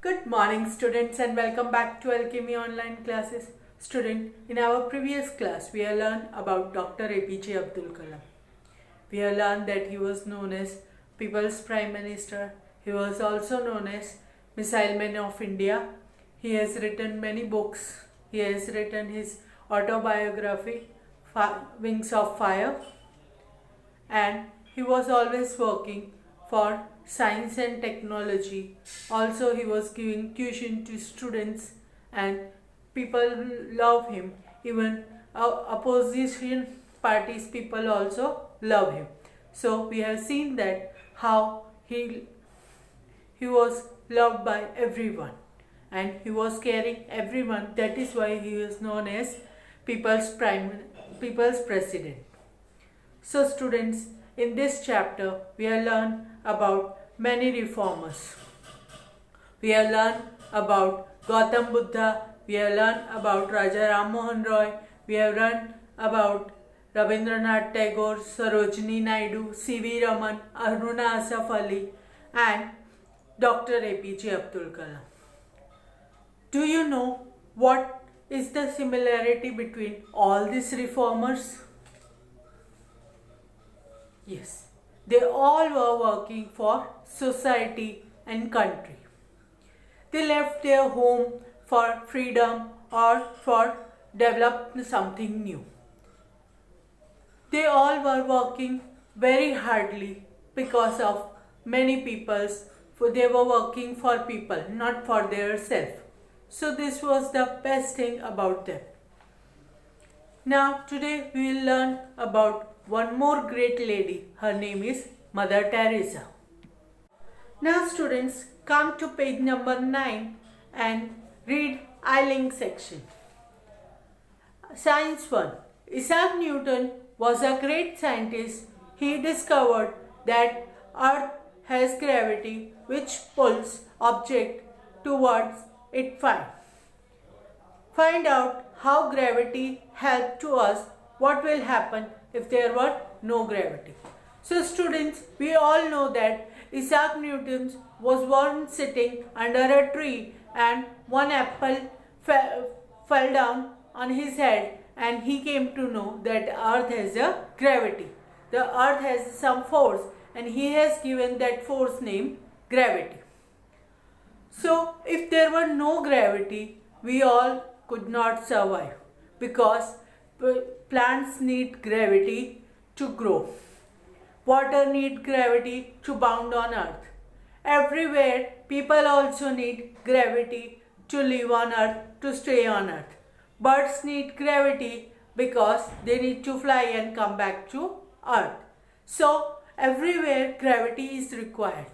Good morning students and welcome back to Alchemy online classes. Student, in our previous class we have learned about Dr. APJ Abdul Kalam. We have learned that he was known as People's Prime Minister. He was also known as Missile Man of India. He has written many books. He has written his autobiography Wings of Fire, and he was always working for science and technology. Also, he was giving tuition to students and people love him. Even opposition parties people also love him. So we have seen that how he was loved by everyone and he was caring everyone. That is why he is known as people's president. So students, in this chapter we have learned about many reformers. We have learned about Gautam Buddha, we have learned about Raja Ram Mohan Roy, we have learned about Rabindranath Tagore, Sarojini Naidu, C.V. Raman, Aruna Asaf Ali and Dr. APJ Abdul Kalam. Do you know what is the similarity between all these reformers? Yes, they all were working for society and country. They left their home for freedom or for developing something new. They all were working very hardly because of many people's, they were working for people, not for their self. So this was the best thing about them. Now today we will learn about one more great lady. Her name is Mother Teresa. Now students, come to page number 9 and read I-Link section. Science 1. Isaac Newton was a great scientist. He discovered that Earth has gravity which pulls object towards it. Find out how gravity helped to us. What will happen if there were no gravity? So students, we all know that Isaac Newton was once sitting under a tree and one apple fell down on his head and he came to know that Earth has a gravity. The Earth has some force and he has given that force name gravity. So if there were no gravity, we all could not survive because plants need gravity to grow. Water need gravity to bound on earth. Everywhere people also need gravity to live on earth, to stay on earth. Birds need gravity because they need to fly and come back to earth. So everywhere gravity is required.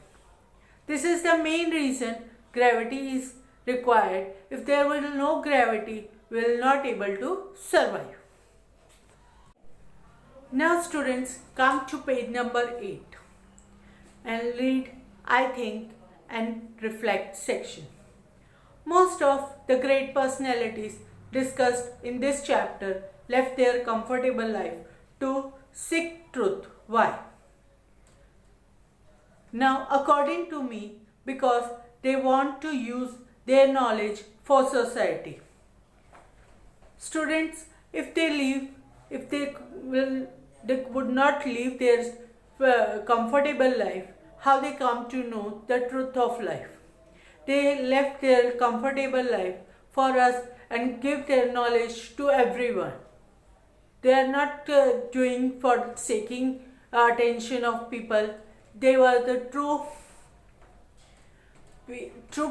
This is the main reason gravity is required. If there were no gravity, we will not able to survive. Now students, come to page number 8 and read I Think and Reflect section. Most of the great personalities discussed in this chapter left their comfortable life to seek truth. Why? Now according to me, because they want to use their knowledge for society. Students, if they would not live their comfortable life, how they come to know the truth of life? They left their comfortable life for us and give their knowledge to everyone. They are not doing for seeking attention of people. They were the true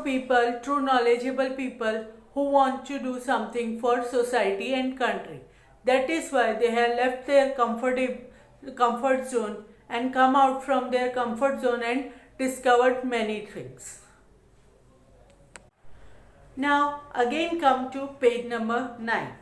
people, true knowledgeable people who want to do something for society and country. That is why they have left their comfort zone and come out from their comfort zone and discovered many things. Now again come to page number 9.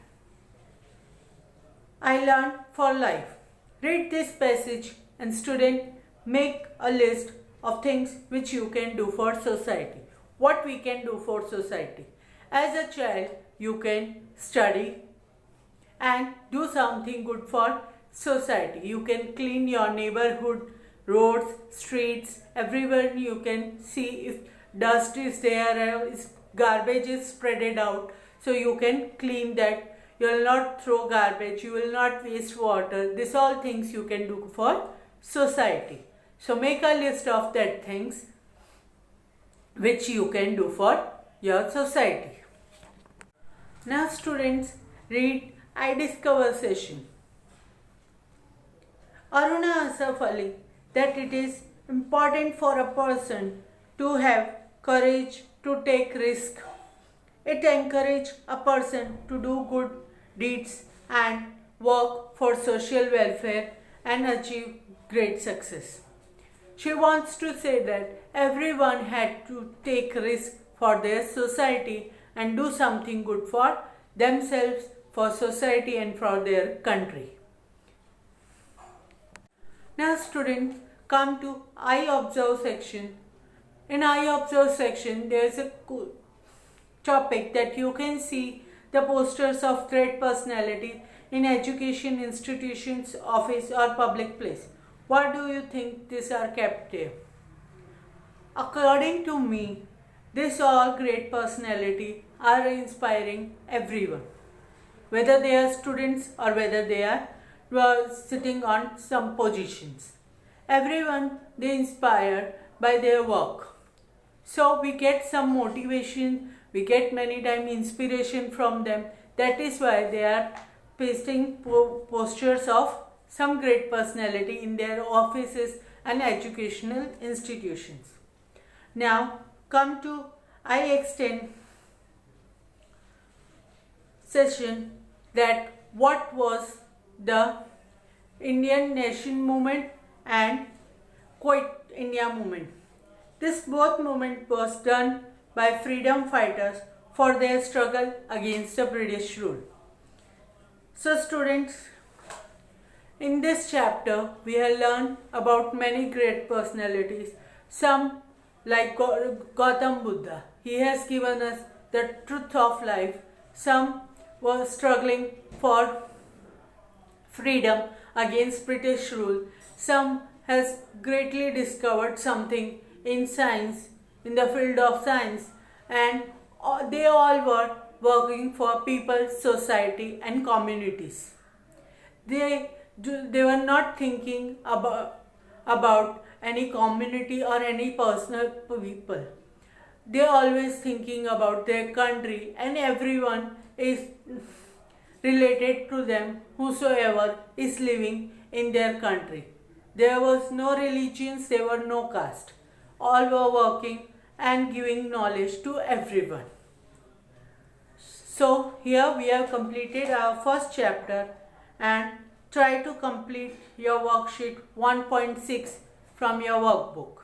I learned for life. Read this passage and student, make a list of things which you can do for society. What we can do for society. As a child, you can study and do something good for society. You can clean your neighborhood, roads, streets, everywhere you can see if dust is there, garbage is spreaded out, so you can clean that. You will not throw garbage, you will not waste water. These all things you can do for society. So make a list of that things which you can do for your society. Now students, read I Discover session. Aruna Asaf Ali that it is important for a person to have courage to take risk. It encourages a person to do good deeds and work for social welfare and achieve great success. She wants to say that everyone had to take risk for their society and do something good for themselves, for society and for their country. Now students, come to I Observe section. In I Observe section, there is a topic that you can see the posters of great personalities in education institutions, office or public place. What do you think these are kept there? According to me, these all great personality are inspiring everyone, whether they are students or whether they are sitting on some positions. Everyone, they inspired by their work. So we get some motivation, we get many times inspiration from them. That is why they are pasting posters of some great personality in their offices and educational institutions. Now come to I Extend session, that what was the Indian Nation movement and Quit India movement. This both movement was done by freedom fighters for their struggle against the British rule. So students, in this chapter we have learned about many great personalities. Some like Gautam Buddha, he has given us the truth of life. Some were struggling for freedom against British rule. Some has greatly discovered something in science, in the field of science, and they all were working for people, society and communities. They were not thinking about any community or any personal people. They are always thinking about their country, and everyone is related to them, whosoever is living in their country. There was no religions, there were no caste. All were working and giving knowledge to everyone. So here we have completed our first chapter, and try to complete your worksheet 1.6 from your workbook.